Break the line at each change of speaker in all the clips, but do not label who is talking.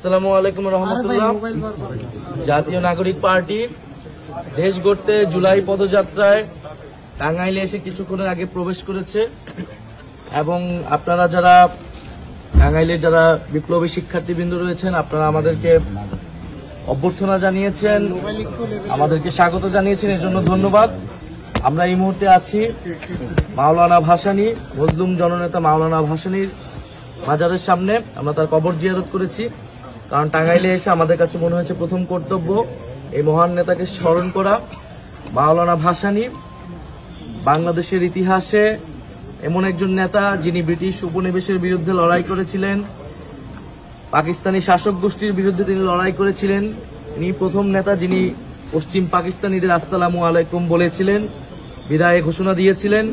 আসসালামু আলাইকুম রহমতুল্লাহ। জাতীয় নাগরিক পার্টি দেশ গড়তে জুলাই পদযাত্রায় টাঙ্গাইলে এসে কিছুক্ষণের আগে প্রবেশ করেছে এবং আপনারা যারা টাঙ্গাইলের যারা বিপ্লবী শিক্ষার্থীবৃন্দ রয়েছেন, আপনারা আমাদেরকে অভ্যর্থনা জানিয়েছেন, আমাদেরকে স্বাগত জানিয়েছেন, এর জন্য ধন্যবাদ। আমরা এই মুহূর্তে আছি মাওলানা ভাসানী, মজলুম জননেতা মাওলানা ভাসানীর মাজারের সামনে। আমরা তার কবর জিয়ারত করেছি, কারণ টাঙ্গাইলে এসে আমাদের কাছে মনে হয়েছে প্রথম কর্তব্য এই মহান নেতাকে স্মরণ করা। মাওলানা ভাসানী বাংলাদেশের ইতিহাসে এমন একজন নেতা যিনি ব্রিটিশ উপনিবেশের বিরুদ্ধে লড়াই করেছিলেন, পাকিস্তানি শাসক গোষ্ঠীর বিরুদ্ধে তিনি লড়াই করেছিলেন। তিনি প্রথম নেতা যিনি পশ্চিম পাকিস্তানিদের আসসালামু আলাইকুম বলেছিলেন, বিদায় ঘোষণা দিয়েছিলেন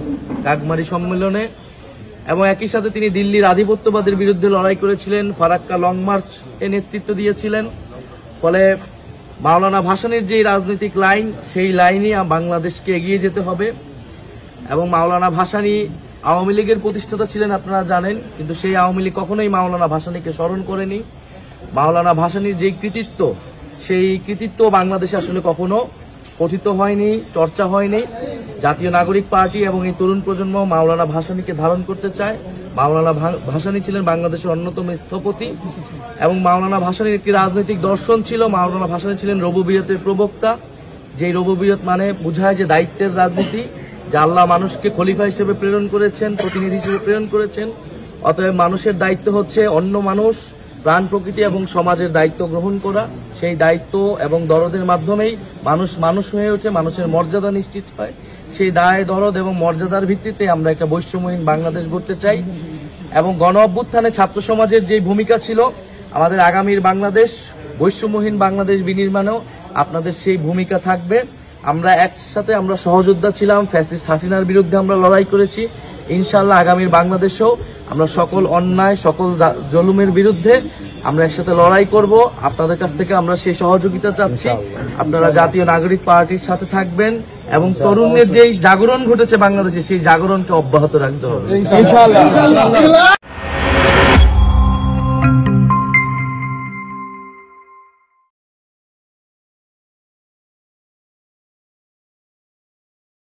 কাকমারি সম্মেলনে, এবং একই সাথে তিনি দিল্লির আধিপত্যবাদের বিরুদ্ধে লড়াই করেছিলেন, ফারাক্কা লং মার্চ এ নেতৃত্ব দিয়েছিলেন। ফলে মাওলানা ভাসানীর যে রাজনৈতিক লাইন, সেই লাইনই বাংলাদেশকে এগিয়ে যেতে হবে। এবং মাওলানা ভাসানী আওয়ামী লীগের প্রতিষ্ঠাতা ছিলেন, আপনারা জানেন, কিন্তু সেই আওয়ামী লীগ কখনোই মাওলানা ভাসানীকে স্মরণ করেনি। মাওলানা ভাসানীর যে কৃতিত্ব, সেই কৃতিত্ব বাংলাদেশে আসলে কখনো কথিত হয়নি, চর্চা হয়নি। জাতীয় নাগরিক পার্টি এবং এই তরুণ প্রজন্ম মাওলানা ভাসানীকে ধারণ করতে চায়। মাওলানা ভাসানী ছিলেন বাংলাদেশের অন্যতম স্থপতি এবং মাওলানা ভাসানীর একটি রাজনৈতিক দর্শন ছিল। মাওলানা ভাসানী ছিলেন রবুবিয়তের প্রবক্তা। যেই রবুবিয়ত মানে বোঝায় যে দায়িত্বের রাজনীতি, যে আল্লাহ মানুষকে খলিফা হিসেবে প্রেরণ করেছেন, প্রতিনিধি হিসেবে প্রেরণ করেছেন। অতএব মানুষের দায়িত্ব হচ্ছে অন্য মানুষ, প্রাণ প্রকৃতি এবং সমাজের দায়িত্ব গ্রহণ করা। সেই দায়িত্ব এবং দরদের মাধ্যমেই মানুষ মানুষ হয়ে ওঠে, মানুষের মর্যাদা নিশ্চিত হয়। সেই দায় দরদ এবং মর্যাদার ভিত্তিতে আমরা একটা বৈষম্যহীন বাংলাদেশ গড়তে চাই। এবং গণ অভ্যুত্থানে ছাত্র সমাজের যে ভূমিকা ছিল, আমাদের আগামীর বাংলাদেশ, বৈষম্যহীন বাংলাদেশ বিনির্মাণেও আপনাদের সেই ভূমিকা থাকবে। আমরা একসাথে আমরা সহযোদ্ধা ছিলাম, ফ্যাসিস্ট হাসিনার বিরুদ্ধে আমরা লড়াই করেছি। ইনশাআল্লাহ আগামীর বাংলাদেশেও আমরা সকল অন্যায়, সকল জুলুমের বিরুদ্ধে আমরা একসাথে লড়াই করব। আপনাদের কাছ থেকে আমরা সেই সহযোগিতা চাচ্ছি। আপনারা জাতীয় নাগরিক পার্টির সাথে থাকবেন এবং তরুণদের যেই জাগরণ ঘটেছে বাংলাদেশে, সেই জাগরণকে অব্যাহত রাখতে হবে ইনশাআল্লাহ।